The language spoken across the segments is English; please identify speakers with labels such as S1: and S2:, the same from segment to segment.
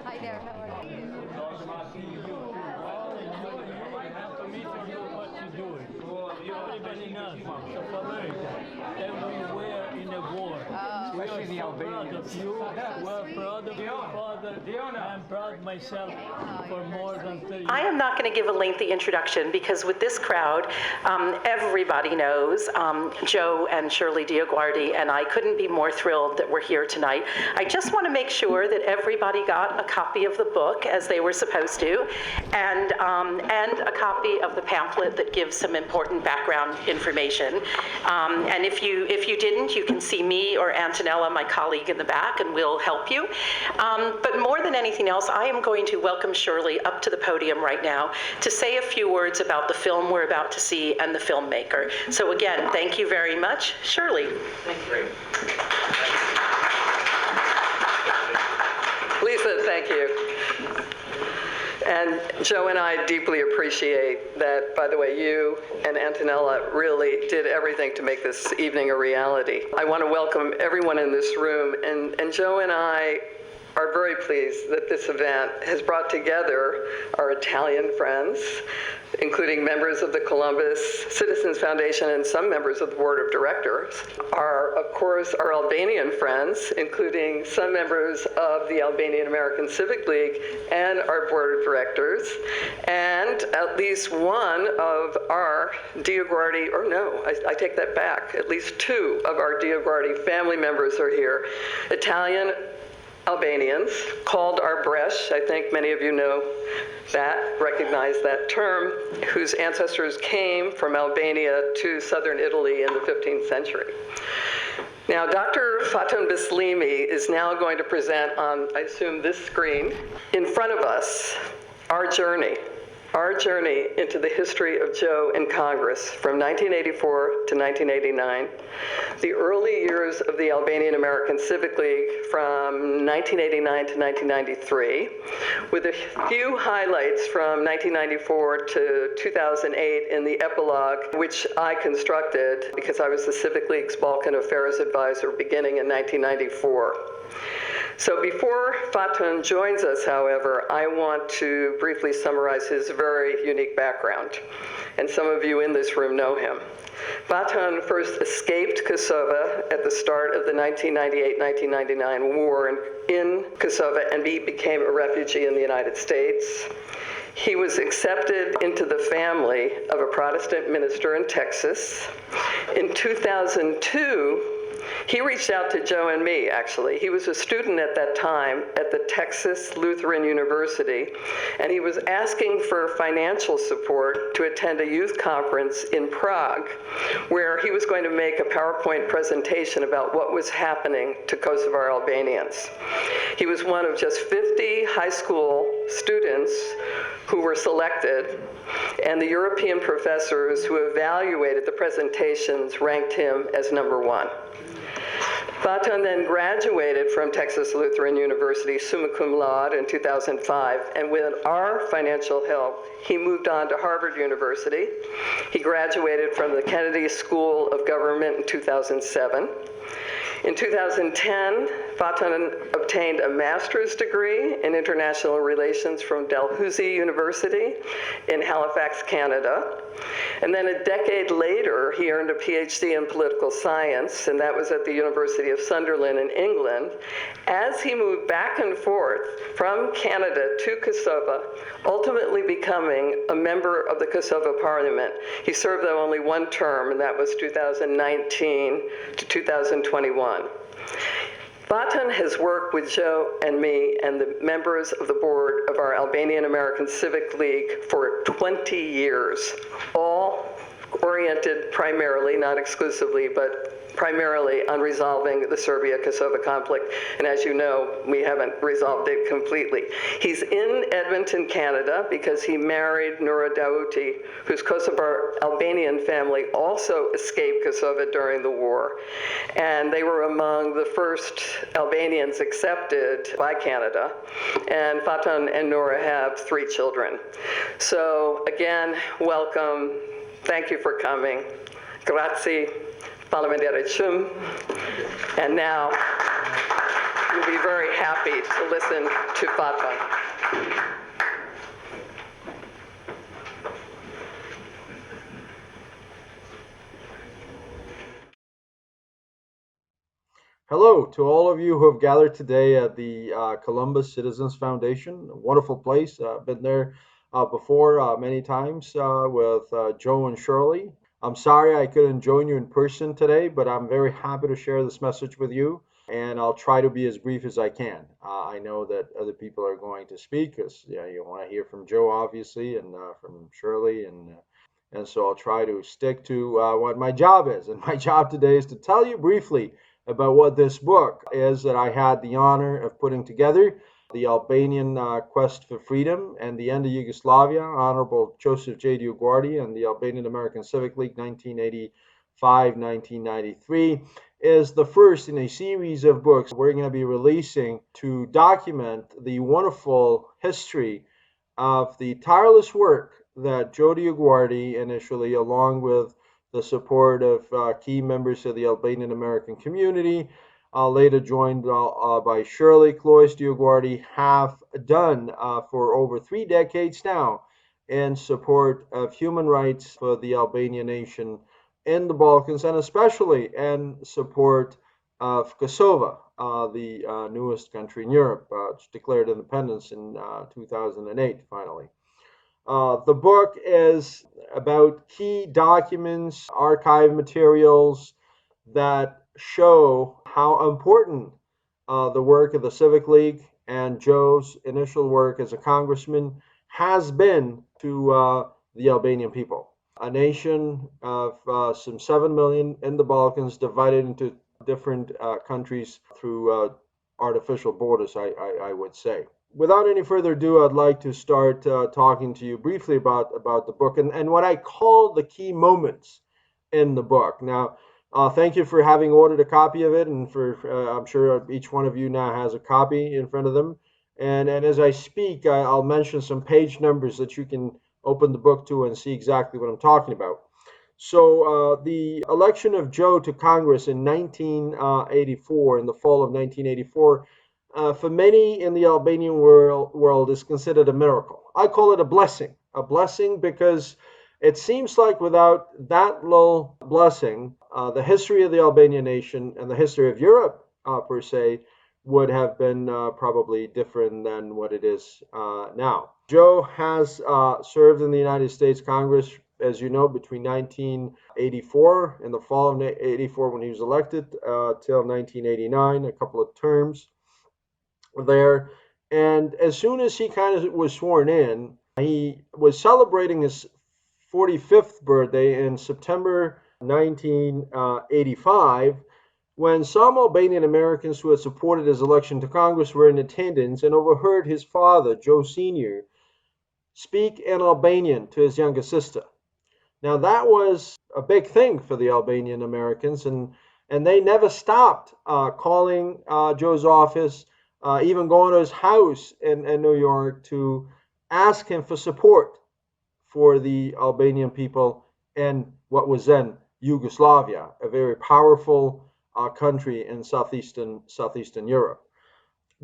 S1: Hi there, how are you?
S2: Nice to meet you. What you doing? Everybody knows. So for America, and we were in a war. We are so proud of you. We're proud of your father. I'm proud myself for more than 30 years.
S3: I am not going to give a lengthy introduction because with this crowd, everybody knows Joe and Shirley DioGuardi, and I couldn't be more thrilled that we're here tonight. I just want to make sure that everybody got a copy of the book as they were supposed to, and a copy of the pamphlet that gives some important background information. And if you didn't, you can see me or Antonella, my colleague in the back, and we'll help you. But more than anything else, I am going to welcome Shirley up to the podium right now to say a few words about the film we're about to see and the filmmaker. So again, thank you very much. Shirley.
S4: Thank you. Lisa, thank you. And Joe and I deeply appreciate that, by the way, you and Antonella really did everything to make this evening a reality. I want to welcome everyone in this room, and Joe and I are very pleased that this event has brought together our Italian friends, including members of the Columbus Citizens Foundation and some members of the board of directors, of course, our Albanian friends, including some members of the Albanian-American Civic League and our board of directors, and at least one of our DioGuardi, or no, I take that back, at least two of our DioGuardi family members are here, Italian Albanians, called our Bresh, I think many of you know that, recognize that term, whose ancestors came from Albania to southern Italy in the 15th century. Now, Dr. Fatun Bislimi is now going to present on, I assume, this screen, in front of us, our journey into the history of Joe in Congress from 1984 to 1989, the early years of the Albanian-American Civic League from 1989 to 1993, with a few highlights from 1994 to 2008 in the epilogue, which I constructed because I was the Civic League's Balkan Affairs Advisor beginning in 1994. So before Fatun joins us, however, I want to briefly summarize his very unique background. And some of you in this room know him. Fatun first escaped Kosovo at the start of the 1998-1999 war in Kosovo, and he became a refugee in the United States. He was accepted into the family of a Protestant minister in Texas. In 2002, he reached out to Joe and me, actually. He was a student at that time at the Texas Lutheran University, and he was asking for financial support to attend a youth conference in Prague, where he was going to make a PowerPoint presentation about what was happening to Kosovar Albanians. He was one of just 50 high school students who were selected, and the European professors who evaluated the presentations ranked him as #1. Fatun then graduated from Texas Lutheran University summa cum laude in 2005, and with our financial help, he moved on to Harvard University. He graduated from the Kennedy School of Government in 2007. In 2010, Fatun obtained a master's degree in international relations from Dalhousie University in Halifax, Canada. And then a decade later, he earned a PhD in political science, and that was at the University of Sunderland in England. As he moved back and forth from Canada to Kosovo, ultimately becoming a member of the Kosovo Parliament. He served though only one term, and that was 2019 to 2021. Fatun has worked with Joe and me and the members of the board of our Albanian-American Civic League for 20 years, all oriented primarily, not exclusively, but primarily on resolving the Serbia-Kosovo conflict. And as you know, we haven't resolved it completely. He's in Edmonton, Canada, because he married Nura Dauti, whose Kosovar Albanian family also escaped Kosovo during the war. And they were among the first Albanians accepted by Canada. And Fatun and Nura have 3 children. So again, welcome. Thank you for coming. Grazie. And now, you'll be be very happy to listen to Fatma.
S5: Hello to all of you who have gathered today at the Columbus Citizens Foundation. A wonderful place. Been there before many times with Joe and Shirley. I'm sorry I couldn't join you in person today, but I'm very happy to share this message with you, and I'll try to be as brief as I can. I know that other people are going to speak because you want to hear from Joe, obviously, and from Shirley, and so I'll try to stick to what my job is. And my job today is to tell you briefly about what this book is that I had the honor of putting together, The Albanian Quest for Freedom and the End of Yugoslavia, Honorable Joseph J. DioGuardi, and the Albanian-American Civic League 1985-1993, is the first in a series of books we're going to be releasing to document the wonderful history of the tireless work that Joe DioGuardi initially, along with the support of key members of the Albanian-American community, later joined by Shirley, Cloyes, DioGuardi, have done for over 3 decades now in support of human rights for the Albanian nation in the Balkans, and especially in support of Kosovo, the newest country in Europe, which declared independence in 2008, finally. The book is about key documents, archive materials that show how important the work of the Civic League and Joe's initial work as a congressman has been to the Albanian people. A nation of some 7 million in the Balkans, divided into different countries through artificial borders, I would say. Without any further ado, I'd like to start talking to you briefly about the book and what I call the key moments in the book. Now, thank you for having ordered a copy of it, and for I'm sure each one of you now has a copy in front of them. And as I speak, I'll mention some page numbers that you can open the book to and see exactly what I'm talking about. So the election of Joe to Congress in 1984, in the fall of 1984, for many in the Albanian world is considered a miracle. I call it a blessing because it seems like without that little blessing, the history of the Albanian nation and the history of Europe per se would have been probably different than what it is now. Joe has served in the United States Congress, as you know, between 1984, in the fall of 84 when he was elected, till 1989, a couple of terms there. And as soon as he kind of was sworn in, he was celebrating his 45th birthday in September 1985, when some Albanian Americans who had supported his election to Congress were in attendance and overheard his father, Joe Sr., speak in Albanian to his younger sister. Now, that was a big thing for the Albanian Americans, and they never stopped calling Joe's office, even going to his house in New York to ask him for support for the Albanian people in what was then Yugoslavia, a very powerful country in southeastern Europe.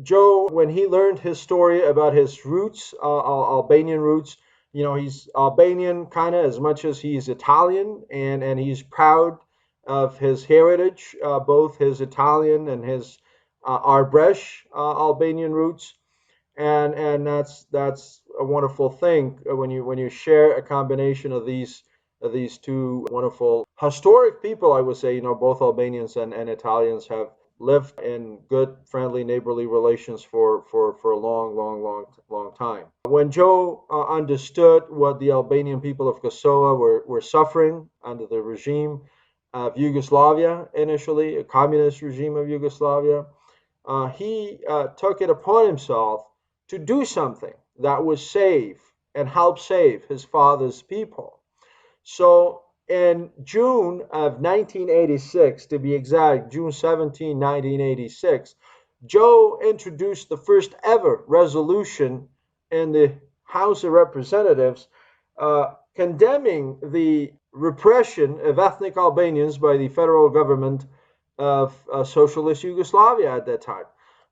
S5: Joe, when he learned his story about his roots, Albanian roots, you know, he's Albanian kind of as much as he's Italian, and he's proud of his heritage, both his Italian and his Arbresh Albanian roots, and that's a wonderful thing when you share a combination of these two wonderful historic people. I would say, you know, both Albanians and Italians have lived in good, friendly, neighborly relations for a long time. When Joe understood what the Albanian people of Kosovo were suffering under the regime of Yugoslavia, initially a communist regime of Yugoslavia, he took it upon himself to do something that would save and help save his father's people. So in June of 1986, to be exact, June 17, 1986, Joe introduced the first ever resolution in the House of Representatives condemning the repression of ethnic Albanians by the federal government of socialist Yugoslavia at that time.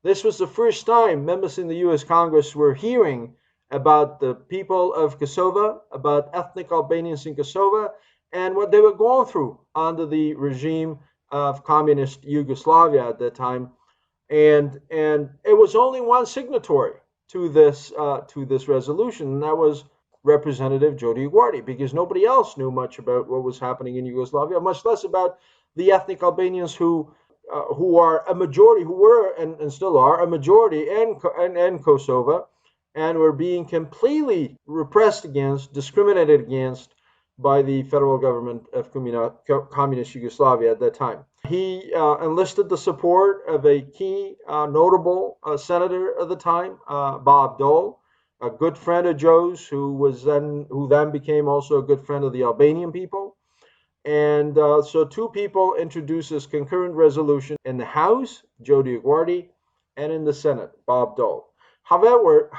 S5: This was the first time members in the U.S. Congress were hearing about the people of Kosovo, about ethnic Albanians in Kosovo, and what they were going through under the regime of communist Yugoslavia at that time. And it was only one signatory to this resolution, and that was Representative Joe DioGuardi, because nobody else knew much about what was happening in Yugoslavia, much less about the ethnic Albanians who are a majority, who were and still are a majority in Kosovo, and were being completely repressed against, discriminated against by the federal government of communist Yugoslavia at that time. He enlisted the support of a key notable senator at the time, Bob Dole, a good friend of Joe's, who then became also a good friend of the Albanian people. And so two people introduced this concurrent resolution in the House, Joe DioGuardi, and in the Senate, Bob Dole. However,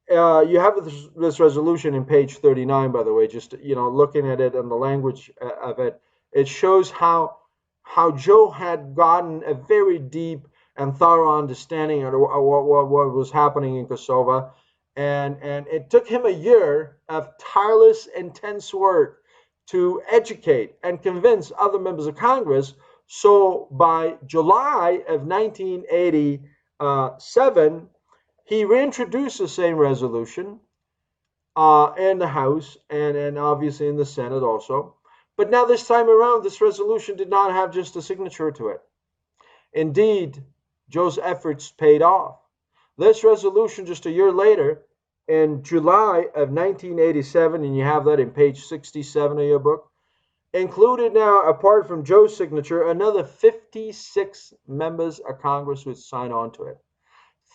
S5: you have this resolution in page 39, by the way. Just looking at it and the language of it, it shows how Joe had gotten a very deep and thorough understanding of what was happening in Kosovo, and it took him a year of tireless, intense work to educate and convince other members of Congress. So by July of 1987, he reintroduced the same resolution in the House and obviously in the Senate also. But now this time around, this resolution did not have just a signature to it. Indeed, Joe's efforts paid off. This resolution, just a year later, in July of 1987, and you have that in page 67 of your book, included now, apart from Joe's signature, another 56 members of Congress would sign on to it.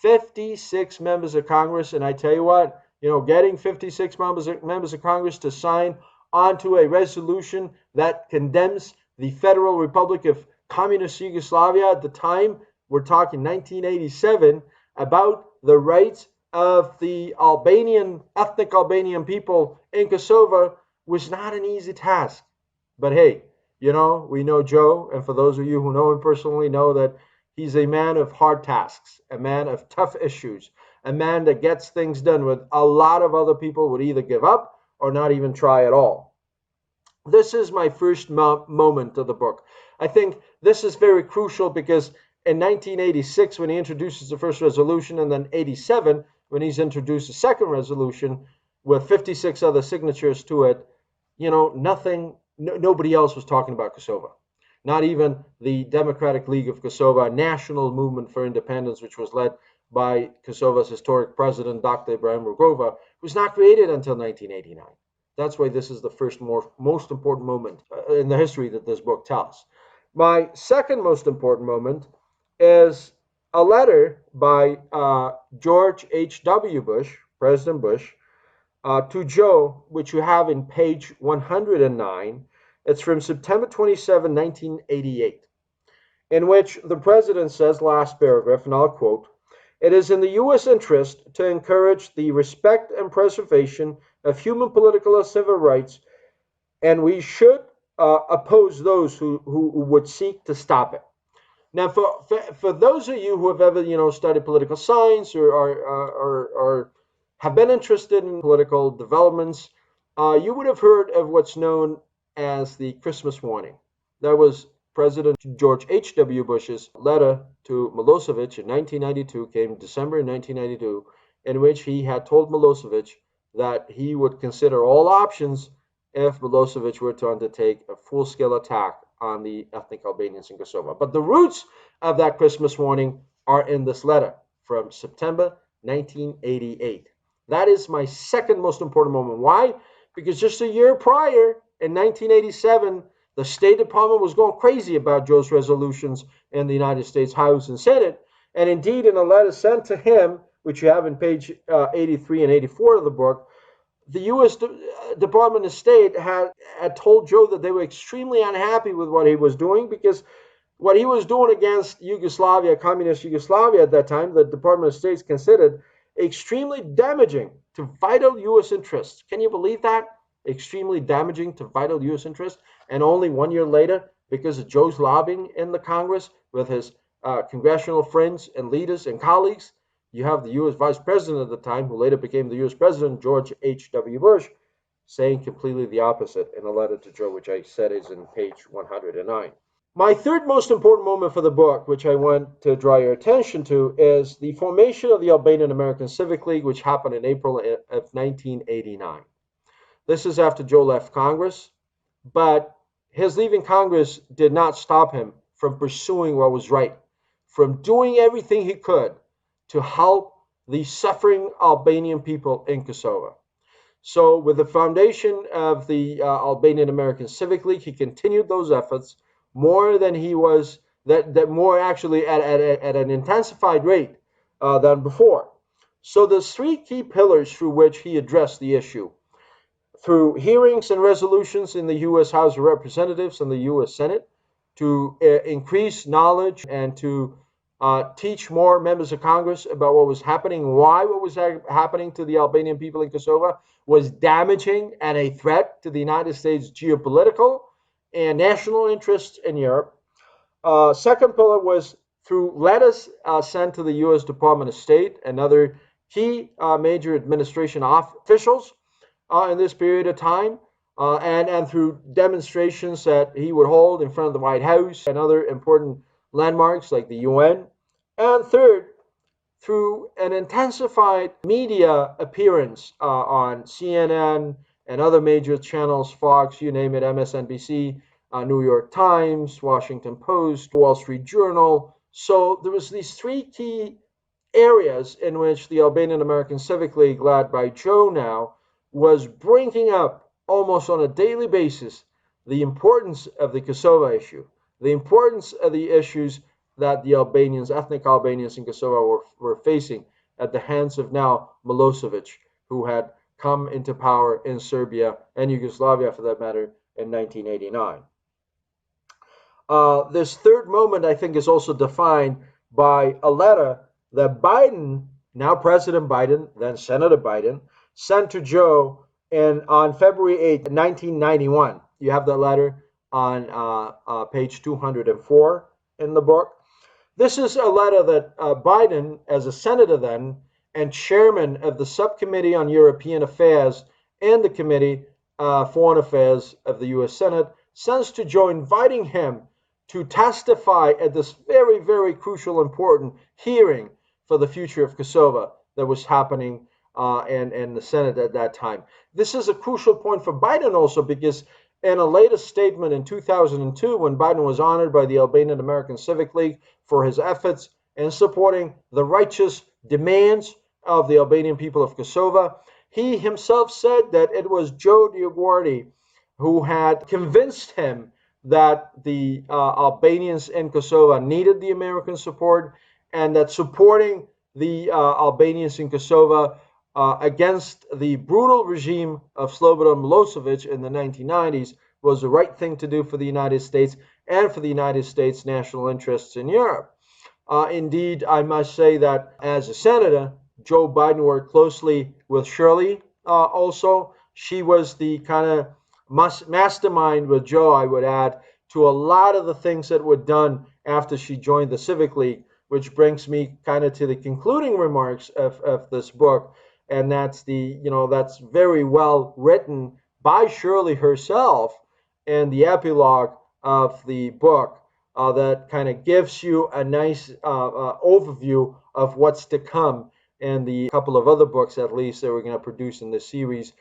S5: 56 members of Congress, and I tell you what, getting 56 members of Congress to sign onto a resolution that condemns the Federal Republic of Communist Yugoslavia at the time, we're talking 1987, about the rights of the ethnic Albanian people in Kosovo, was not an easy task. But hey, we know Joe, and for those of you who know him personally, know that he's a man of hard tasks, a man of tough issues, a man that gets things done with a lot of other people would either give up or not even try at all. This is my first moment of the book. I think this is very crucial because in 1986, when he introduces the first resolution, and then 87, when he's introduced the second resolution with 56 other signatures to it, nobody else was talking about Kosovo. Not even the Democratic League of Kosovo, a national movement for independence, which was led by Kosovo's historic president, Dr. Ibrahim Rugova, was not created until 1989. That's why this is the first most important moment in the history that this book tells. My second most important moment is a letter by George H.W. Bush, President Bush, to Joe, which you have in page 109. It's from September 27, 1988, in which the president says, last paragraph, and I'll quote, "It is in the U.S. interest to encourage the respect and preservation of human, political, and civil rights, and we should oppose those who would seek to stop it." Now, for those of you who have ever studied political science or have been interested in political developments, you would have heard of what's known as the Christmas warning. That was President George H.W. Bush's letter to Milosevic in 1992, came December 1992, in which he had told Milosevic that he would consider all options if Milosevic were to undertake a full-scale attack on the ethnic Albanians in Kosovo. But the roots of that Christmas warning are in this letter from September 1988. That is my second most important moment. Why? Because just a year prior, in 1987, the State Department was going crazy about Joe's resolutions in the United States House and Senate. And indeed, in a letter sent to him, which you have in page 83 and 84 of the book, the U.S. Department of State had told Joe that they were extremely unhappy with what he was doing, because what he was doing against Yugoslavia, communist Yugoslavia at that time, the Department of State considered extremely damaging to vital U.S. interests. Can you believe that? Extremely damaging to vital U.S. interests. And only 1 year later, because of Joe's lobbying in the Congress with his congressional friends and leaders and colleagues. You have the U.S. Vice President at the time, who later became the U.S. President, George H.W. Bush, saying completely the opposite in a letter to Joe, which I said is in page 109. My third most important moment for the book, which I want to draw your attention to, is the formation of the Albanian-American Civic League, which happened in April of 1989. This is after Joe left Congress, but his leaving Congress did not stop him from pursuing what was right, from doing everything he could to help the suffering Albanian people in Kosovo. So with the foundation of the Albanian-American Civic League, he continued those efforts more than he was, that more actually at an intensified rate than before. So there's three key pillars through which he addressed the issue. Through hearings and resolutions in the U.S. House of Representatives and the U.S. Senate, to increase knowledge and to teach more members of Congress about what was happening, why what was happening to the Albanian people in Kosovo was damaging and a threat to the United States geopolitical and national interests in Europe. Second pillar was through letters sent to the U.S. Department of State and other key major administration officials in this period of time, and through demonstrations that he would hold in front of the White House and other important landmarks like the UN. And third, through an intensified media appearance on CNN and other major channels, Fox, you name it, MSNBC, New York Times, Washington Post, Wall Street Journal. So there was these three key areas in which the Albanian-American Civic League, led by Joe now, was bringing up almost on a daily basis the importance of the Kosovo issue, the importance of the issues that the Albanians, ethnic Albanians in Kosovo were facing at the hands of now Milosevic, who had come into power in Serbia and Yugoslavia, for that matter, in 1989. This third moment, I think, is also defined by a letter that Biden, now President Biden, then Senator Biden, sent to Joe on February 8, 1991. You have that letter on page 204 in the book. This is a letter that Biden, as a senator then, and chairman of the Subcommittee on European Affairs and the Committee Foreign Affairs of the U.S. Senate, sends to Joe, inviting him to testify at this very, very crucial, important hearing for the future of Kosovo that was happening in the Senate at that time. This is a crucial point for Biden also, because in a latest statement in 2002, when Biden was honored by the Albanian-American Civic League for his efforts in supporting the righteous demands of the Albanian people of Kosovo, he himself said that it was Joe DioGuardi who had convinced him that the Albanians in Kosovo needed the American support, and that supporting the Albanians in Kosovo against the brutal regime of Slobodan Milosevic in the 1990s was the right thing to do for the United States and for the United States' national interests in Europe. Indeed, I must say that as a senator, Joe Biden worked closely with Shirley also. She was the kind of mastermind with Joe, I would add, to a lot of the things that were done after she joined the Civic League, which brings me kind of to the concluding remarks of this book. And that's that's very well written by Shirley herself in the epilogue of the book that kind of gives you a nice overview of what's to come in the couple of other books, at least, that we're going to produce in this series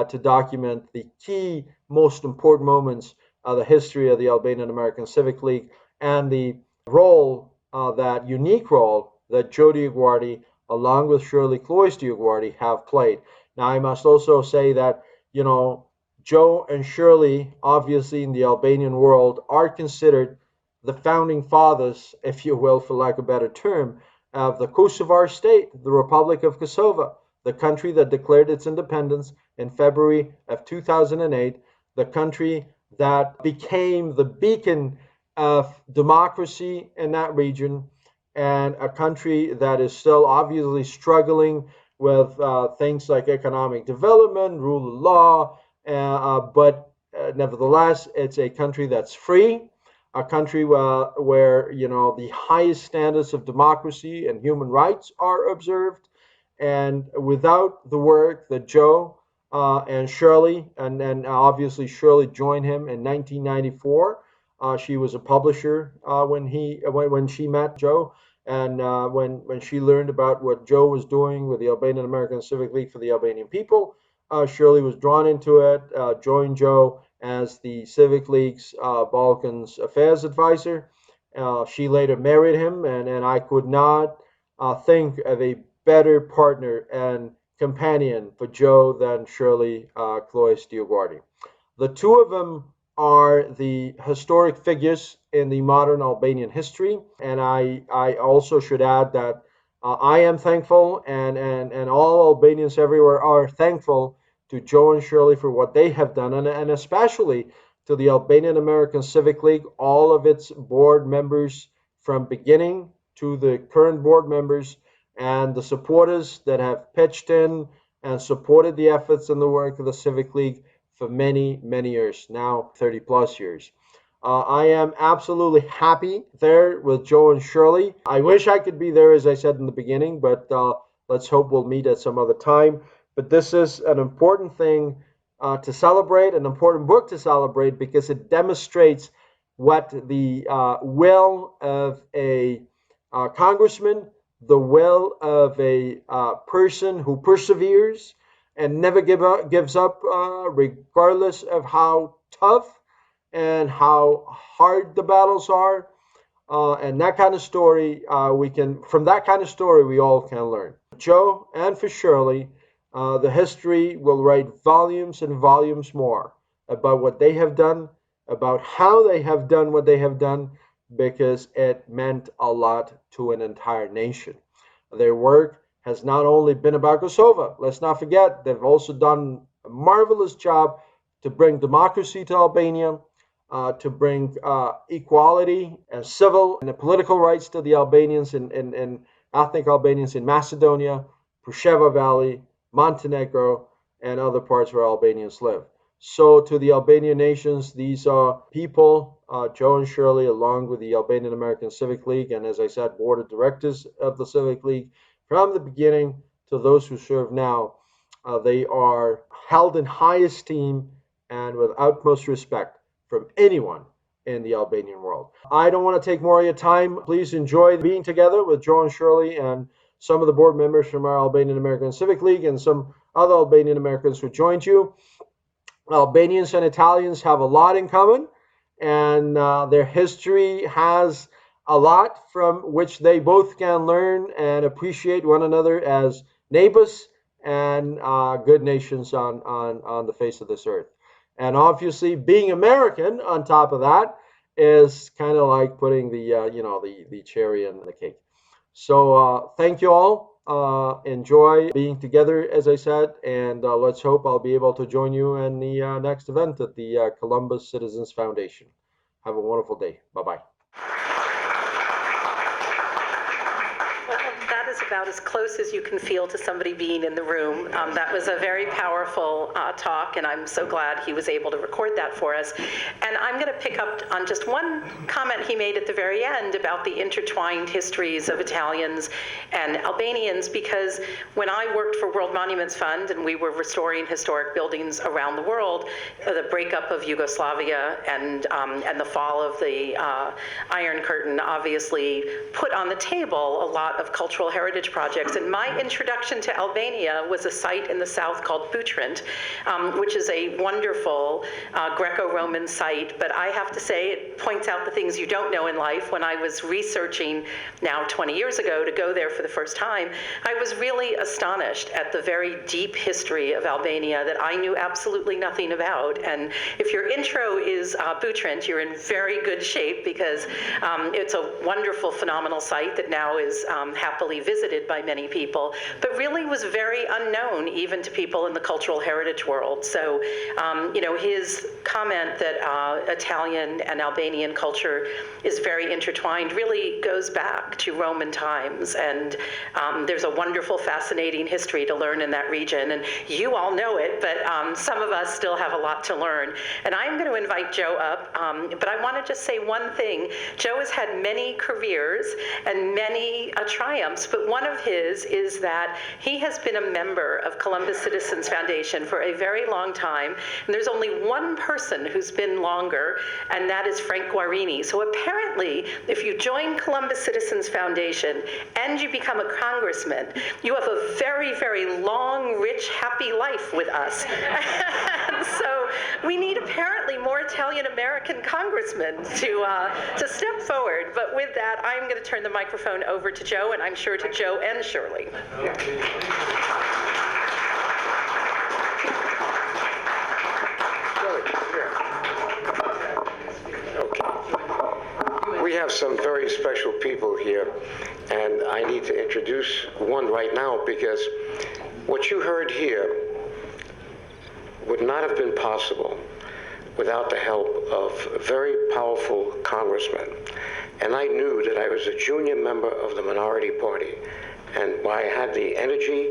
S5: to document the key, most important moments of the history of the Albanian-American Civic League and the role, that unique role that Joe DioGuardi, along with Shirley Cloyes DioGuardi, have played. Now, I must also say that, Joe and Shirley, obviously in the Albanian world, are considered the founding fathers, if you will, for lack of a better term, of the Kosovar state, the Republic of Kosovo, the country that declared its independence in February of 2008, the country that became the beacon of democracy in that region, and a country that is still obviously struggling with things like economic development, rule of law, but nevertheless, it's a country that's free, a country where the highest standards of democracy and human rights are observed. And without the work that Joe and Shirley, and obviously Shirley joined him in 1994. She was a publisher when she met Joe, and when she learned about what Joe was doing with the Albanian-American Civic League for the Albanian people, Shirley was drawn into it, joined Joe as the Civic League's Balkans Affairs advisor. She later married him, and I could not think of a better partner and companion for Joe than Shirley Cloyes DioGuardi. The two of them are the historic figures in the modern Albanian history, and I also should add that I am thankful, and all Albanians everywhere are thankful to Joe and Shirley for what they have done, and especially to the Albanian-American Civic League, all of its board members from beginning to the current board members, and the supporters that have pitched in and supported the efforts and the work of the Civic League for many, many years, now 30 plus years. I am absolutely happy there with Joe and Shirley. I wish I could be there, as I said in the beginning, but let's hope we'll meet at some other time. But this is an important thing to celebrate, an important book to celebrate, because it demonstrates what the will of a congressman, the will of a person who perseveres and never gives up, regardless of how tough and how hard the battles are. And that kind of story, from that kind of story, we all can learn. Joe and for Shirley, the history will write volumes and volumes more about what they have done, about how they have done what they have done, because it meant a lot to an entire nation. Their work has not only been about Kosovo. Let's not forget, they've also done a marvelous job to bring democracy to Albania, to bring equality and civil and political rights to the Albanians and ethnic Albanians in Macedonia, Preševa Valley, Montenegro, and other parts where Albanians live. So to the Albanian nations, these are people, Joe and Shirley, along with the Albanian-American Civic League, and as I said, board of directors of the Civic League, from the beginning to those who serve now, they are held in high esteem and with utmost respect from anyone in the Albanian world. I don't want to take more of your time. Please enjoy being together with Joe and Shirley and some of the board members from our Albanian-American Civic League and some other Albanian Americans who joined you. Albanians and Italians have a lot in common, and their history has a lot from which they both can learn and appreciate one another as neighbors and good nations on the face of this earth. And obviously, being American on top of that is kind of like putting the cherry on the cake. So thank you all. Enjoy being together, as I said, and let's hope I'll be able to join you in the next event at the Columbus Citizens Foundation. Have a wonderful day. Bye-bye.
S3: That is about as close as you can feel to somebody being in the room. That was a very powerful talk, and I'm so glad he was able to record that for us. And I'm going to pick up on just one comment he made at the very end about the intertwined histories of Italians and Albanians, because when I worked for World Monuments Fund and we were restoring historic buildings around the world, the breakup of Yugoslavia and the fall of the Iron Curtain obviously put on the table a lot of cultural heritage projects. And my introduction to Albania was a site in the south called Butrint, which is a wonderful Greco-Roman site. But I have to say, it points out the things you don't know in life. When I was researching now 20 years ago to go there for the first time, I was really astonished at the very deep history of Albania that I knew absolutely nothing about. And if your intro is Butrint, you're in very good shape, because it's a wonderful, phenomenal site that now is happily visited. visited by many people, but really was very unknown even to people in the cultural heritage world. So, you know, his comment that Italian and Albanian culture is very intertwined really goes back to Roman times, and there's a wonderful, fascinating history to learn in that region, and you all know it, but some of us still have a lot to learn. And I'm going to invite Joe up, but I want to just say one thing. Joe has had many careers and many triumphs, but one of his is that he has been a member of Columbus Citizens Foundation for a very long time, and there's only one person who's been longer, and that is Frank Guarini. So apparently, if you join Columbus Citizens Foundation and you become a congressman, you have a very, very long, rich, happy life with us. And so we need apparently more Italian-American congressmen to step forward. But with that, I'm going to turn the microphone over to Joe, and I'm sure to Joe and Shirley.
S6: We have some very special people here, and I need to introduce one right now, because what you heard here would not have been possible without the help of a very powerful congressman. And I knew that I was a junior member of the minority party, and while I had the energy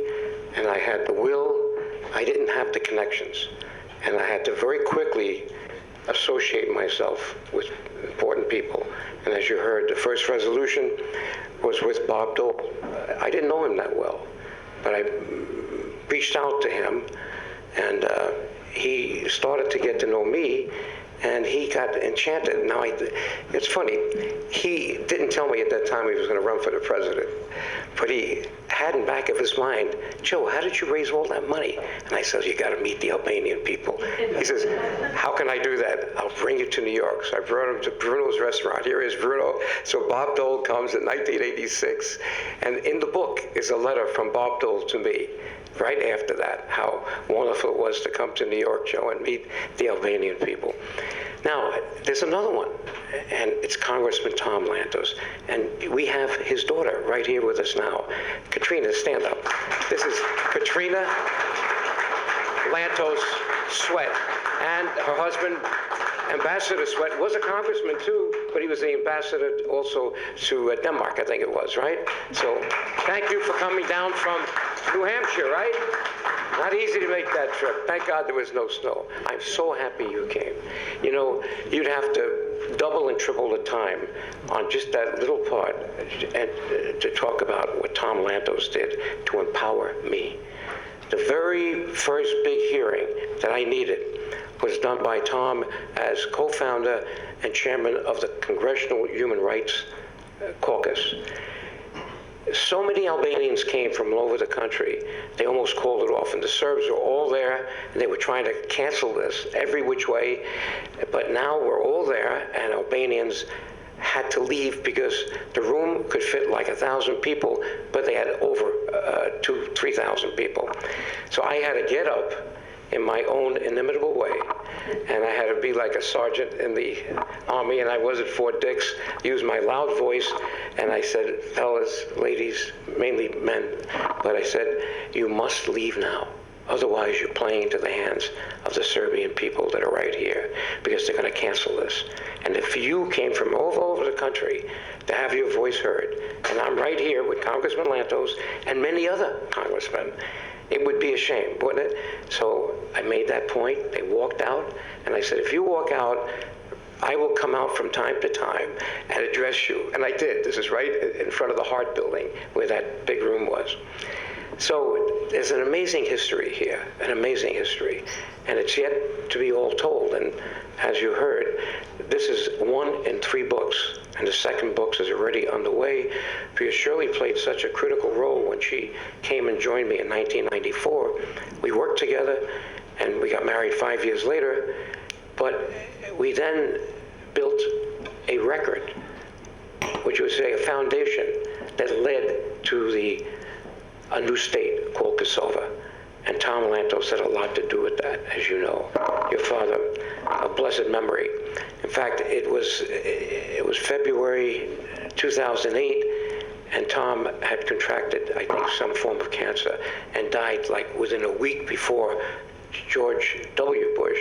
S6: and I had the will, I didn't have the connections. And I had to very quickly associate myself with important people. And as you heard, the first resolution was with Bob Dole. I didn't know him that well, but I reached out to him, and he started to get to know me, and he got enchanted. Now, it's funny, he didn't tell me at that time he was going to run for the president, but he had in the back of his mind, Joe, how did you raise all that money? And I said, you got to meet the Albanian people. He says, how can I do that? I'll bring you to New York. So I brought him to Bruno's restaurant. Here is Bruno. So Bob Dole comes in 1986, and in the book is a letter from Bob Dole to me right after that, how wonderful it was to come to New York, Joe, and meet the Albanian people. Now, there's another one, and it's Congressman Tom Lantos, and we have his daughter right here with us now. Katrina, stand up. This is Katrina Lantos Sweat, and her husband, Ambassador Sweat, was a congressman too, but he was the ambassador also to Denmark, I think it was, right? So thank you for coming down from New Hampshire, right? Not easy to make that trip. Thank God there was no snow. I'm so happy you came. You know, you'd have to double and triple the time on just that little part and to talk about what Tom Lantos did to empower me. The very first big hearing that I needed was done by Tom as co-founder and chairman of the Congressional Human Rights Caucus. So many Albanians came from all over the country, they almost called it off, and the Serbs were all there, and they were trying to cancel this every which way, but now we're all there, and Albanians had to leave because the room could fit like 1,000 people, but they had over 2,000-3,000 people. So I had to get up in my own inimitable way, and I had to be like a sergeant in the army, and I was at Fort Dix, use my loud voice, and I said, fellas, ladies, mainly men, but I said, you must leave now. Otherwise, you're playing into the hands of the Serbian people that are right here, because they're going to cancel this. And if you came from all over the country to have your voice heard, and I'm right here with Congressman Lantos and many other congressmen, it would be a shame, wouldn't it? So I made that point. They walked out, and I said, if you walk out, I will come out from time to time and address you. And I did. This is right in front of the Hart Building, where that big room was. So there's an amazing history here, an amazing history, and it's yet to be all told. And as you heard, this is 1 in 3 books, and the second book is already underway, because Shirley played such a critical role when she came and joined me in 1994. We worked together, and we got married 5 years later, but we then built a record, which was a foundation that led to a new state called Kosovo. And Tom Lantos had a lot to do with that, as you know. Your father, of blessed memory. In fact, it was February 2008, and Tom had contracted, I think, some form of cancer and died like within a week before George W. Bush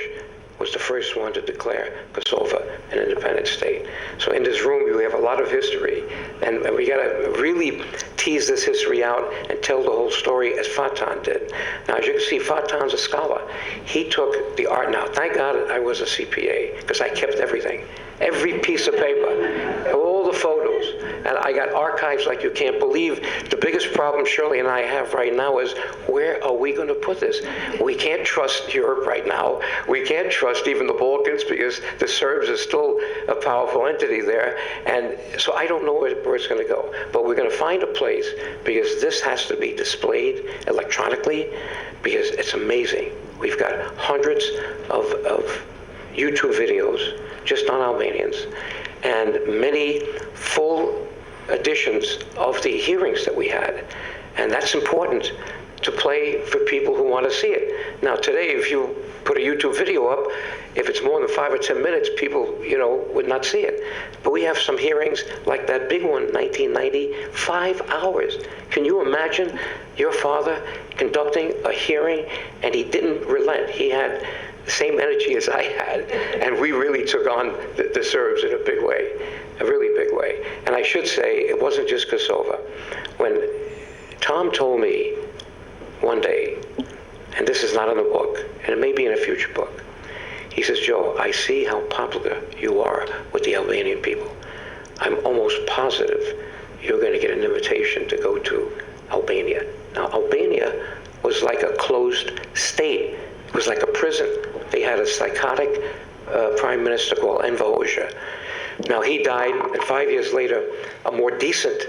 S6: was the first one to declare Kosovo an independent state. So in this room, you have a lot of history, and we got to really tease this history out and tell the whole story as Fatan did. Now, as you can see, Fatan's a scholar. He took the art. Now, thank God I was a CPA, because I kept everything. Every piece of paper, all the photos, and I got archives like you can't believe. The biggest problem Shirley and I have right now is, where are we going to put this? We can't trust Europe right now. We can't trust even the Balkans, because the Serbs are still a powerful entity there, and so I don't know where it's going to go. But we're going to find a place, because this has to be displayed electronically, because it's amazing. We've got hundreds of YouTube videos just on Albanians, and many full editions of the hearings that we had. And that's important to play for people who want to see it. Now today, if you put a YouTube video up, if it's more than 5 or 10 minutes, people, would not see it. But we have some hearings like that big one, 1990, 5 hours. Can you imagine your father conducting a hearing and he didn't relent? He had the same energy as I had, and we really took on the Serbs in a big way, a really big way. And I should say, it wasn't just Kosovo. When Tom told me one day, and this is not in the book, and it may be in a future book, he says, Joe, I see how popular you are with the Albanian people. I'm almost positive you're going to get an invitation to go to Albania. Now, Albania was like a closed state. It was like a prison. They had a psychotic prime minister called Enver Hoxha. Now, he died, and 5 years later, a more decent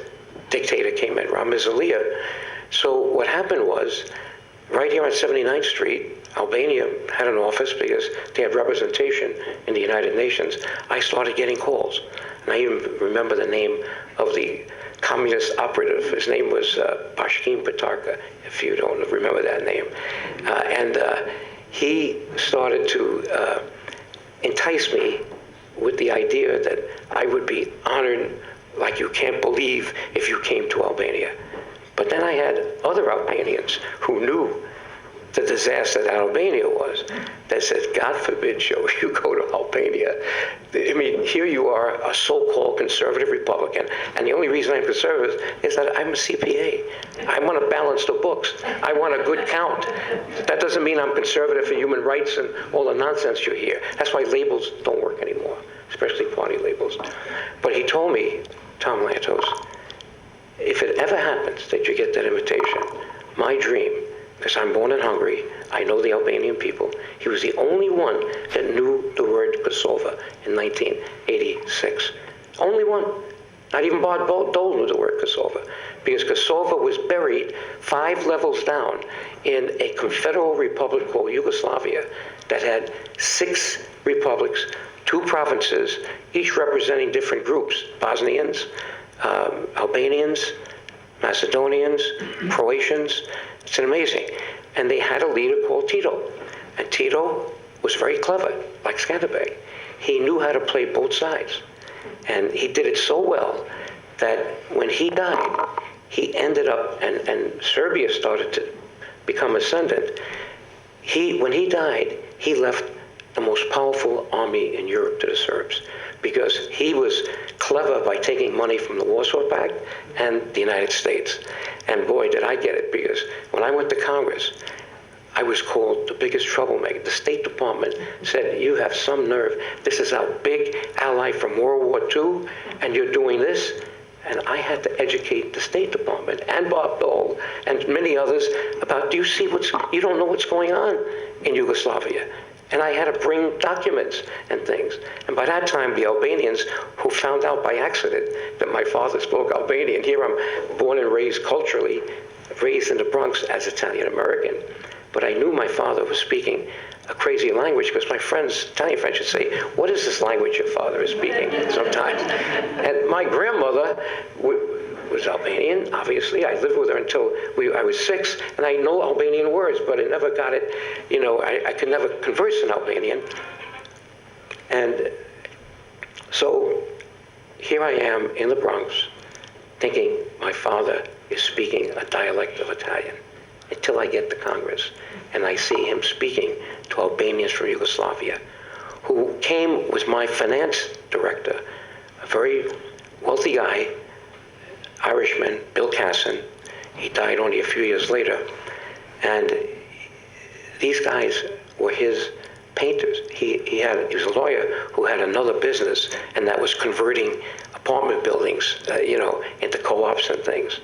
S6: dictator came in, Ramiz Alia. So what happened was, right here on 79th Street, Albania had an office because they had representation in the United Nations. I started getting calls, and I even remember the name of the communist operative. His name was Bashkim Patarka, if you don't remember that name. He started to entice me with the idea that I would be honored like you can't believe if you came to Albania. But then I had other Albanians who knew the disaster that Albania was, that said, God forbid, Joe, you go to Albania. I mean, here you are, a so-called conservative Republican, and the only reason I'm conservative is that I'm a CPA. I want to balance the books. I want a good count. That doesn't mean I'm conservative for human rights and all the nonsense you hear. That's why labels don't work anymore, especially party labels. But he told me, Tom Lantos, if it ever happens that you get that invitation, my dream, because I'm born in Hungary, I know the Albanian people. He was the only one that knew the word Kosovo in 1986. Only one. Not even Bob Dole knew the word Kosovo, because Kosovo was buried 5 levels down in a confederal republic called Yugoslavia that had 6 republics, 2 provinces, each representing different groups: Bosnians, Albanians, Macedonians, Croatians. It's amazing. And they had a leader called Tito. And Tito was very clever, like Skanderbeg. He knew how to play both sides. And he did it so well that when he died, he ended up, and Serbia started to become ascendant. When he died, he left the most powerful army in Europe to the Serbs, because he was clever by taking money from the Warsaw Pact and the United States. And boy, did I get it, because when I went to Congress, I was called the biggest troublemaker. The State Department said, you have some nerve. This is our big ally from World War II, and you're doing this? And I had to educate the State Department and Bob Dole and many others about, do you see you don't know what's going on in Yugoslavia. And I had to bring documents and things. And by that time, the Albanians, who found out by accident that my father spoke Albanian, here I'm born and raised culturally, raised in the Bronx as Italian-American, but I knew my father was speaking a crazy language, because my friends, Italian friends, would say, what is this language your father is speaking sometimes? And my grandmother was Albanian, obviously. I lived with her until I was 6, and I know Albanian words, but I never got it, I could never converse in Albanian. And so here I am in the Bronx, thinking my father is speaking a dialect of Italian until I get to Congress and I see him speaking to Albanians from Yugoslavia, who came with my finance director, a very wealthy guy, Irishman, Bill Casson. He died only a few years later. And these guys were his painters. He was a lawyer who had another business, and that was converting apartment buildings, into co-ops and things.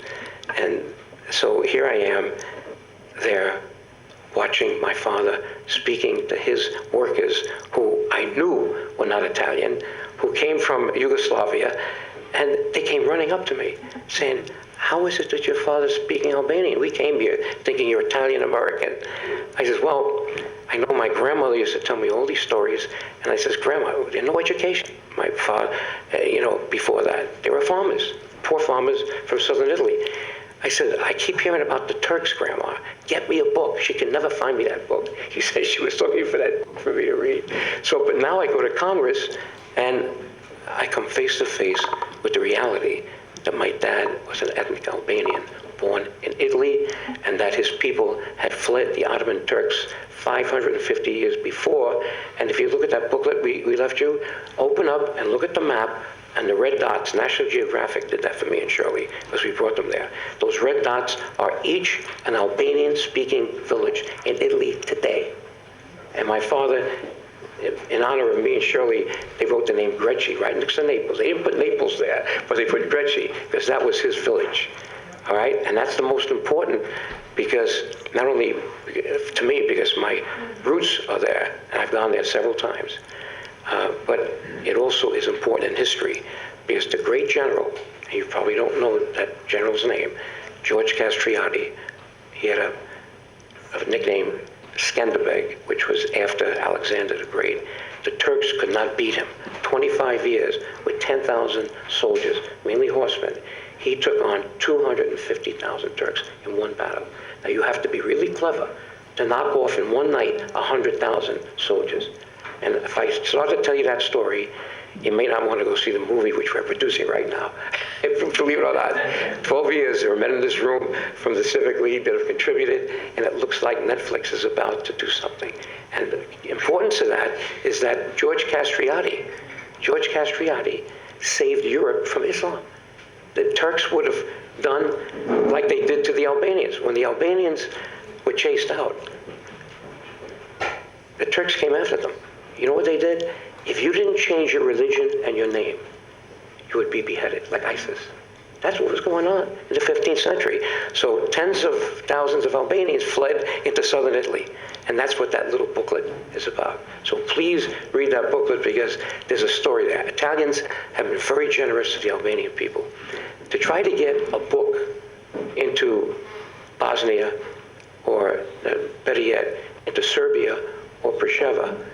S6: And so here I am there watching my father speaking to his workers who I knew were not Italian, who came from Yugoslavia, and they came running up to me saying, "How is it that your father's speaking Albanian? We came here thinking you're Italian-American." I says, "Well, I know my grandmother used to tell me all these stories," and I says, "Grandma, they had no education. My father, before that, they were farmers, poor farmers from southern Italy." I said, "I keep hearing about the Turks, Grandma. Get me a book." She can never find me that book. He said she was looking for that book for me to read. So, but now I go to Congress, and I come face to face with the reality that my dad was an ethnic Albanian, born in Italy, and that his people had fled the Ottoman Turks 550 years before. And if you look at that booklet we left you, open up and look at the map, and the red dots, National Geographic did that for me and Shirley, because we brought them there. Those red dots are each an Albanian-speaking village in Italy today. And my father, in honor of me and Shirley, they wrote the name Greci right next to Naples. They didn't put Naples there, but they put Greci because that was his village. All right? And that's the most important, because not only to me, because my roots are there, and I've gone there several times, but it also is important in history, because the great general, and you probably don't know that general's name, George Castriati, he had a nickname, Skanderbeg, which was after Alexander the Great. The Turks could not beat him. 25 years with 10,000 soldiers, mainly horsemen. He took on 250,000 Turks in one battle. Now you have to be really clever to knock off in one night 100,000 soldiers. And if I start to tell you that story, you may not want to go see the movie, which we're producing right now. Believe it or not, 12 years, there are men in this room from the Civic League that have contributed, and it looks like Netflix is about to do something. And the importance of that is that George Castriati saved Europe from Islam. The Turks would have done like they did to the Albanians. When the Albanians were chased out, the Turks came after them. You know what they did? If you didn't change your religion and your name, you would be beheaded, like ISIS. That's what was going on in the 15th century. So tens of thousands of Albanians fled into southern Italy. And that's what that little booklet is about. So please read that booklet, because there's a story there. Italians have been very generous to the Albanian people. To try to get a book into Bosnia, or better yet, into Serbia or Preševa,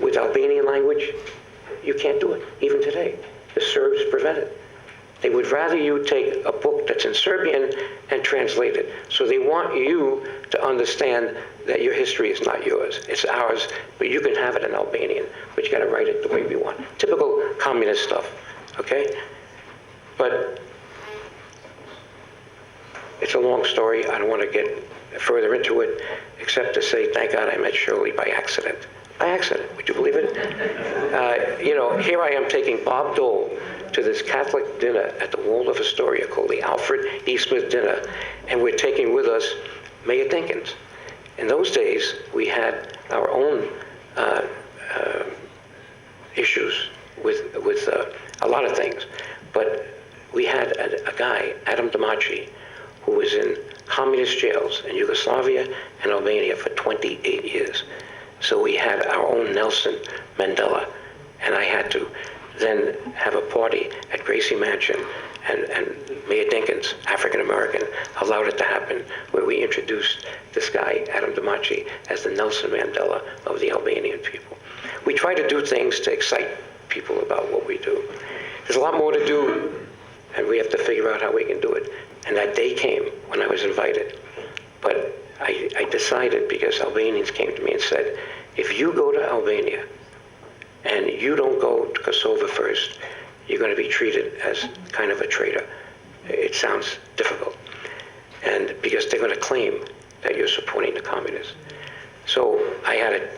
S6: with Albanian language, you can't do it, even today. The Serbs prevent it. They would rather you take a book that's in Serbian and translate it. So they want you to understand that your history is not yours, it's ours, but you can have it in Albanian, but you gotta write it the way we want. Typical communist stuff, okay? But it's a long story. I don't want to get further into it, except to say, thank God I met Shirley by accident. By accident, would you believe it? Here I am taking Bob Dole to this Catholic dinner at the Waldorf Astoria called the Alfred E. Smith Dinner, and we're taking with us Mayor Dinkins. In those days, we had our own issues with a lot of things, but we had a guy, Adam Damaci, who was in communist jails in Yugoslavia and Albania for 28 years. So we had our own Nelson Mandela, and I had to then have a party at Gracie Mansion, and Mayor Dinkins, African-American, allowed it to happen, where we introduced this guy, Adam Damaci, as the Nelson Mandela of the Albanian people. We try to do things to excite people about what we do. There's a lot more to do, and we have to figure out how we can do it. And that day came when I was invited. But I decided, because Albanians came to me and said, if you go to Albania and you don't go to Kosovo first, you're going to be treated as kind of a traitor. it sounds difficult. And because they're going to claim that you're supporting the communists. So I had to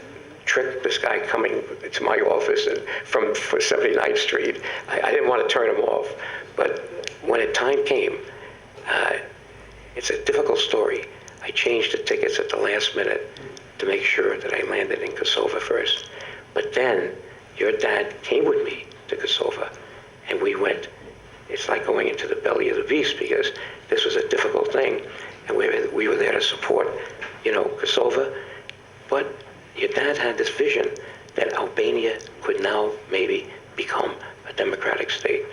S6: trick this guy coming to my office and from 79th Street. I didn't want to turn him off. But when the time came, it's a difficult story. I changed the tickets at the last minute to make sure that I landed in Kosovo first. But then your dad came with me to Kosovo, and we went. It's like going into the belly of the beast, because this was a difficult thing, and we were there to support, Kosovo. But your dad had this vision that Albania could now maybe become a democratic state.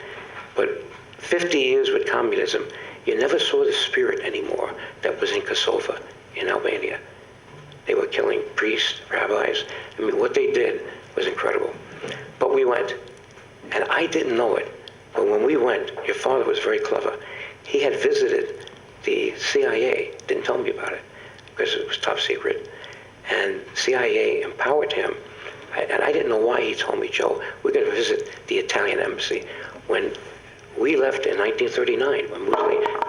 S6: But 50 years with communism, you never saw the spirit anymore that was in Kosovo, in Albania. They were killing priests, rabbis. I mean, what they did was incredible. But we went, and I didn't know it. But when we went, your father was very clever. He had visited the CIA, didn't tell me about it, because it was top secret. And CIA empowered him. And I didn't know why he told me, Joe, we're going to visit the Italian embassy. When we left in 1939, when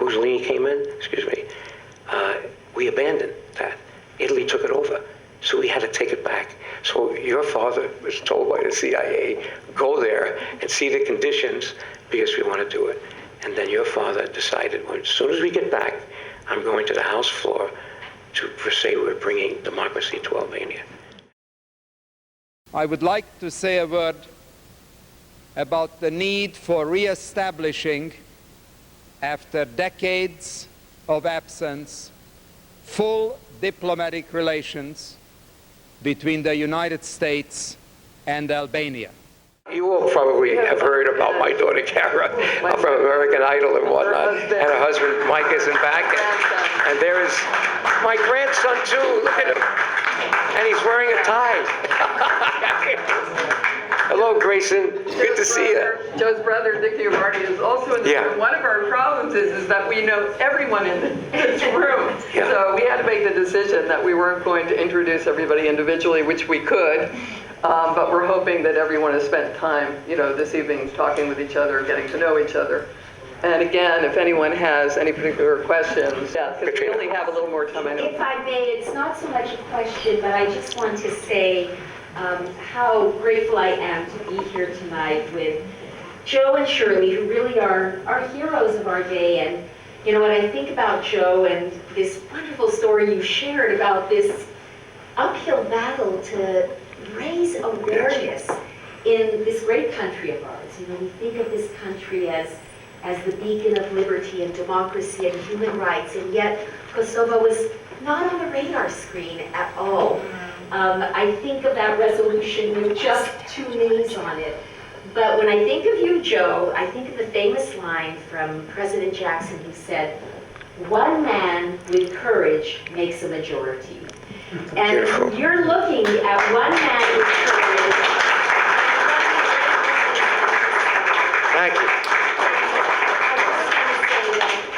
S6: Mussolini came in, we abandoned that. Italy took it over. So we had to take it back. So your father was told by the CIA, go there and see the conditions because we want to do it. And then your father decided, well, as soon as we get back, I'm going to the House floor to say we're bringing democracy to Albania.
S7: I would like to say a word about the need for re-establishing, after decades of absence, full diplomatic relations between the United States and Albania.
S6: You all probably have heard about my daughter, Kara, from American Idol and whatnot. And her husband, Mike, is in back. And there is my grandson, too. Look at him. And he's wearing a tie. Hello, Grayson. Good to see you.
S4: Joe's brother, DioGuardi, is also in the room. One of our problems is that we know everyone in this room.
S6: Yeah.
S4: So we had to make the decision that we weren't going to introduce everybody individually, which we could. But we're hoping that everyone has spent time, this evening talking with each other, getting to know each other. And again, if anyone has any particular questions, because we only have a little more time, I know.
S8: If I may, it's not so much a question, but I just want to say how grateful I am to be here tonight with Joe and Shirley, who really are heroes of our day. And when I think about Joe and this wonderful story you shared about this uphill battle to raise awareness in this great country of ours. We think of this country as the beacon of liberty and democracy and human rights, and yet Kosovo was not on the radar screen at all. I think of that resolution with just 2 names on it. But when I think of you, Joe, I think of the famous line from President Jackson who said, "One man with courage makes a majority." And
S6: Beautiful.
S8: You're looking at one man with courage.
S6: Thank you.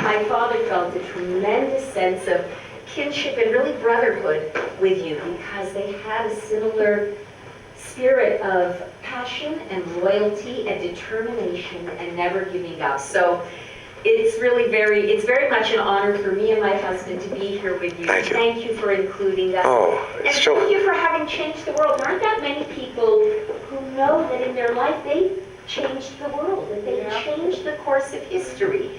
S8: My father felt a tremendous sense of kinship and really brotherhood with you because they had a similar spirit of passion and loyalty and determination and never giving up. So it's very much an honor for me and my husband to be here with you.
S6: Thank you.
S8: Thank you for including us.
S6: Oh,
S8: and
S6: it's so...
S8: thank you for having changed the world. There aren't that many people who know that in their life they changed the world, that they changed the course of history.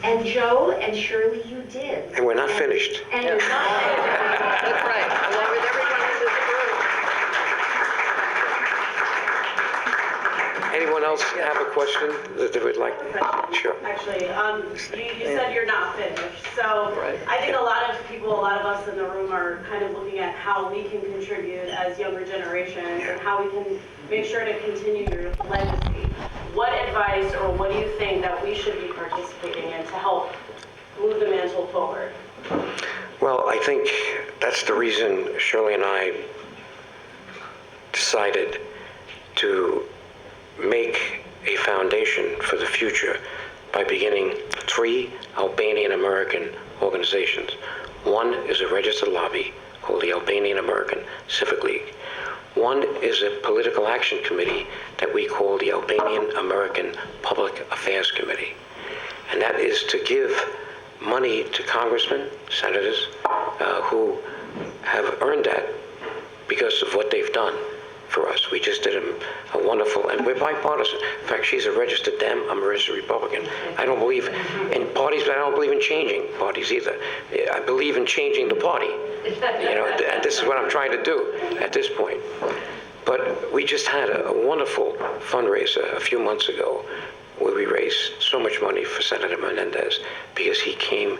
S8: And Joe and Shirley, you did.
S6: And we're not finished.
S8: And you're not.
S4: That's right, along with everyone in this room.
S6: Anyone else have a question that they would like? Sure.
S9: Actually, you said you're not finished. So
S4: Right.
S9: I think a lot of us in the room are kind of looking at how we can contribute as younger generations and how we can make sure to continue your legacy. What advice or what do you think that we should be participating in to help move the mantle forward?
S6: Well, I think that's the reason Shirley and I decided to make a foundation for the future by beginning 3 Albanian-American organizations. One is a registered lobby called the Albanian-American Civic League. One is a political action committee that we call the Albanian-American Public Affairs Committee. and that is to give money to congressmen, senators, who have earned that because of what they've done for us. We just did a wonderful, and we're bipartisan. In fact, she's a registered Dem, I'm a registered Republican. I don't believe in parties, but I don't believe in changing parties either. I believe in changing the party. You know, and this is what I'm trying to do at this point. But we just had a wonderful fundraiser a few months ago where we raised so much money for Senator Menendez because he came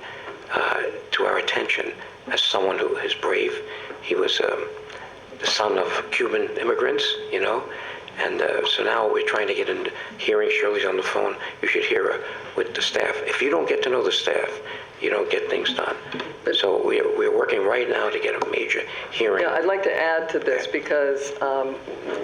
S6: to our attention as someone who is brave. He was the son of Cuban immigrants, you know, and so now we're trying to get into hearing. Shirley's on the phone. You should hear her with the staff. If you don't get to know the staff, you don't get things done. So we're working right now to get a major hearing.
S4: Yeah, I'd like to add to this because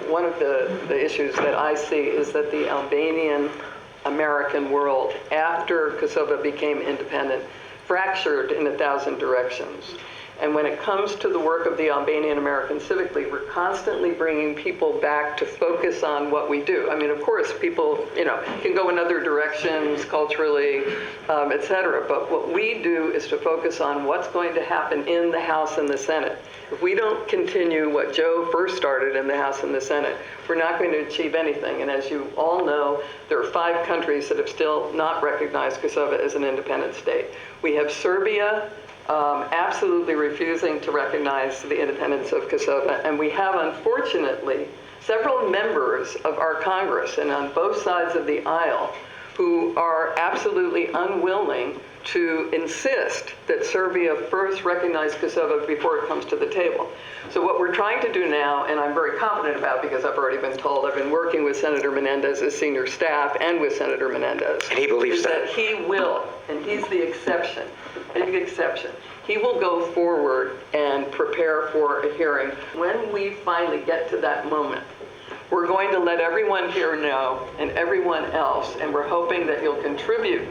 S4: one of the issues that I see is that the Albanian-American world, after Kosovo became independent, fractured in 1,000 directions. And when it comes to the work of the Albanian-American Civic League, we're constantly bringing people back to focus on what we do. I mean, of course, people, you know, can go in other directions culturally, et cetera. But what we do is to focus on what's going to happen in the House and the Senate. If we don't continue what Joe first started in the House and the Senate, we're not going to achieve anything. And as you all know, there are 5 countries that have still not recognized Kosovo as an independent state. We have Serbia, absolutely refusing to recognize the independence of Kosovo. And we have, unfortunately, several members of our Congress and on both sides of the aisle who are absolutely unwilling to insist that Serbia first recognize Kosovo before it comes to the table. So what we're trying to do now, and I'm very confident about because I've already been told, I've been working with Senator Menendez's senior staff and with Senator Menendez.
S6: And he believes that
S4: he will, and he's the exception, big exception. He will go forward and prepare for a hearing. When we finally get to that moment, we're going to let everyone here know and everyone else, and we're hoping that you'll contribute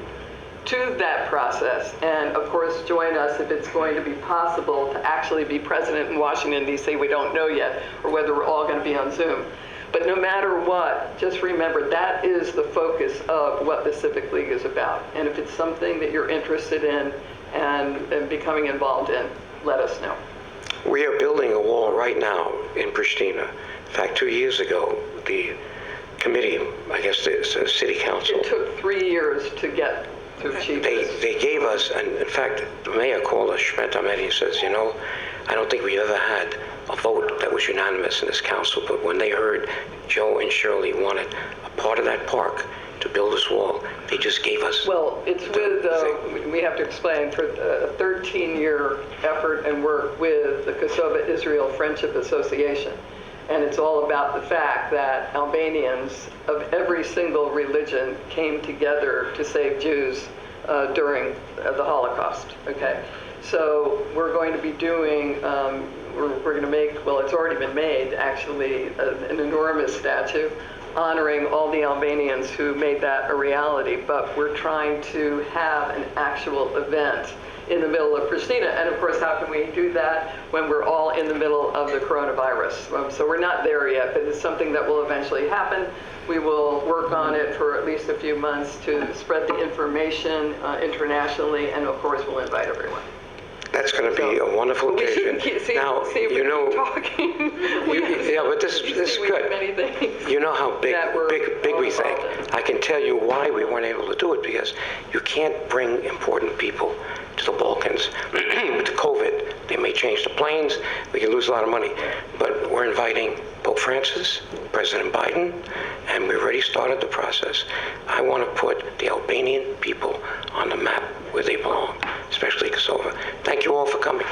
S4: to that process, and of course join us if it's going to be possible to actually be president in Washington, D.C. We don't know yet, or whether we're all going to be on Zoom. But no matter what, just remember that is the focus of what the Civic League is about. And if it's something that you're interested in and becoming involved in, let us know.
S6: we are building a wall right now in Pristina. In fact, 2 years ago, the committee, I guess the city council.
S4: It took 3 years to get to achieve this.
S6: They gave us, and in fact, the mayor called us, Schmidt, and he says, you know, I don't think we ever had a vote that was unanimous in this council, but when they heard Joe and Shirley wanted a part of that park to build this wall, they just gave us.
S4: Well, it's with, we have to explain, for a 13-year effort and work with the Kosovo-Israel Friendship Association. And it's all about the fact that Albanians of every single religion came together to save Jews during the Holocaust, okay? So we're going to be doing, we're going to make, well, it's already been made, actually, an enormous statue honoring all the Albanians who made that a reality, but we're trying to have an actual event in the middle of Pristina. And of course, how can we do that when we're all in the middle of the coronavirus? So we're not there yet, but it's something that will eventually happen. We will work on it for at least a few months to spread the information internationally, and of course, we'll invite everyone.
S6: That's going to be a wonderful occasion. Now, you know, yeah, but this is good. You know how big we think. I can tell you why we weren't able to do it, because you can't bring important people to the Balkans. With COVID, they may change the planes, we can lose a lot of money. But we're inviting Pope Francis, President Biden, and we've already started the process. I want to put the Albanian people on the map where they belong, especially Kosovo. Thank you all for coming.